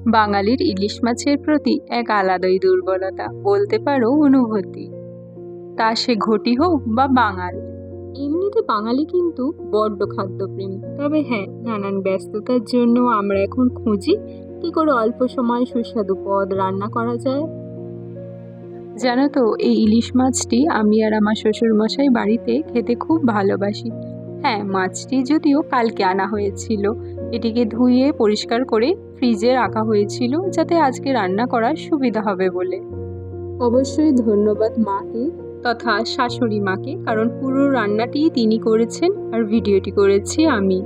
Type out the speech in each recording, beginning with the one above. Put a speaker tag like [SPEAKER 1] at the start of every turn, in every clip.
[SPEAKER 1] বাঙালির ইলিশ মাছের প্রতি এক আলাদাই দুর্বলতা, বলতে পারো অনুভূতি। তা সে ঘটি হোক বা বাঙাল। এমনিতে বাঙালি কিন্তু বড্ড খাদ্যপ্রেমী। তবে হ্যাঁ, নানান ব্যস্ততার জন্য আমরা এখন খুঁজি কি করে অল্প সময়ে সুস্বাদু পদ রান্না করা যায়। জানো তো, এই ইলিশ মাছটি আমি আর আমার শ্বশুর মশাই বাড়িতে খেতে খুব ভালোবাসি। হ্যাঁ, মাছটি যদিও কালকে আনা হয়েছিল। এটিকে ধুয়ে পরিষ্কার করে ফ্রিজে রাখা হয়েছিল যাতে আজকে রান্না করার সুবিধা হবে বলে। অবশ্যই ধন্যবাদ মাকে তথা শাশুড়ি মাকে, কারণ পুরো রান্নাটি তিনি করেছেন আর ভিডিওটি করেছি আমি।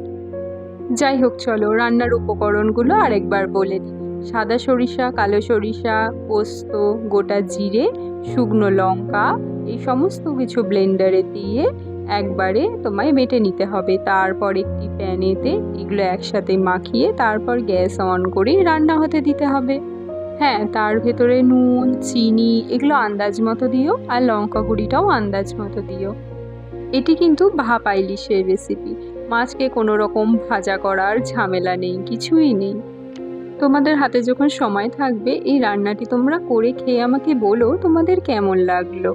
[SPEAKER 1] যাই হোক, চলো রান্নার উপকরণগুলো আরেকবার বলে দিই। সাদা সরিষা, কালো সরিষা, পোস্ত, গোটা জিরে, শুকনো লঙ্কা, এই সমস্ত কিছু ব্লেন্ডারে দিয়ে একবারে তোমায় বেটে নিতে হবে। তারপর একটি প্যানেতে এগুলো একসাথে মাখিয়ে তারপর গ্যাস অন করে রান্না হতে দিতে হবে। হ্যাঁ, তার ভেতরে নুন, চিনি এগুলো আন্দাজ মতো দিও, আর লঙ্কা গুঁড়িটাও আন্দাজ মতো দিও। এটি কিন্তু ভাপা ইলিশের রেসিপি। মাছকে কোনো রকম ভাজা করার ঝামেলা নেই, কিছুই নেই। তোমাদের হাতে যখন সময় থাকবে এই রান্নাটি তোমরা করে খেয়ে আমাকে বলো তোমাদের কেমন লাগলো।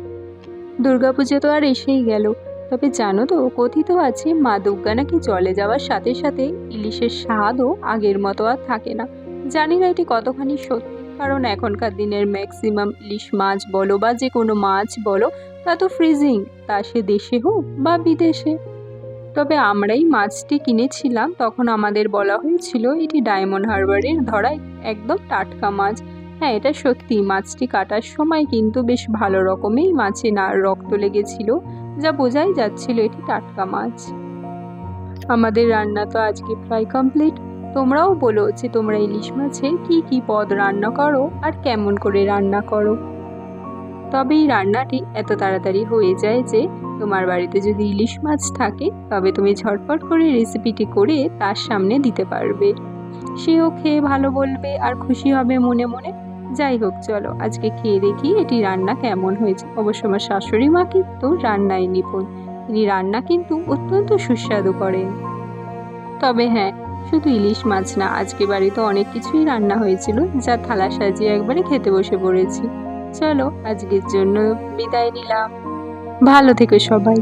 [SPEAKER 1] দুর্গাপুজো তো আর এসেই গেল। তবে জানো তো, কথিত আছে মা দুর্গা নাকি জলে যাওয়ার সাথে সাথে ইলিশের স্বাদও আগের মতো আর থাকে না। জানি না এটি কতখানি সত্যি, কারণ এখনকার দিনের ম্যাক্সিমাম ইলিশ মাছ বলো বা যে কোনো মাছ বলো, তা তো ফ্রিজিং, তা সে দেশে হোক বা বিদেশে। তবে আমরাই মাছটি কিনেছিলাম তখন আমাদের বলা হয়েছিল এটি ডায়মন্ড হারবারের ধরা একদম টাটকা মাছ। হ্যাঁ, এটা সত্যি, মাছটি কাটার সময় কিন্তু বেশ ভালো রকমেই মাছে না রক্ত লেগেছিল, যা বোঝাই যাচ্ছিল এটি টাটকা মাছ। আমাদের রান্না তো আজকে প্রায় কমপ্লিট। তোমরাও বলো যে তোমরা ইলিশ মাছের কি কি পদ রান্না করো আর কেমন করে রান্না করো। তবে এই রান্নাটি এত তাড়াতাড়ি হয়ে যায় যে তোমার বাড়িতে যদি ইলিশ মাছ থাকে তবে তুমি ঝটপট করে রেসিপিটি করে তার সামনে দিতে পারবে। সেও খেয়ে ভালো বলবে আর খুশি হবে মনে মনে। যাই হোক, চলো আজকে খেয়ে দেখি এটি রান্না কেমন হয়েছে। অবশ্য আমার শাশুড়ি মা কিন্তু রান্নায় নিপুণ, তিনি রান্না কিন্তু অত্যন্ত সুস্বাদু করেন। তবে হ্যাঁ, শুধু ইলিশ মাছ না, আজকে বাড়িতে অনেক কিছুই রান্না হয়েছিল, যা থালা সাজিয়ে একবারে খেতে বসে পড়েছি। চলো আজকের জন্য বিদায় নিলাম। ভালো থেকো সবাই।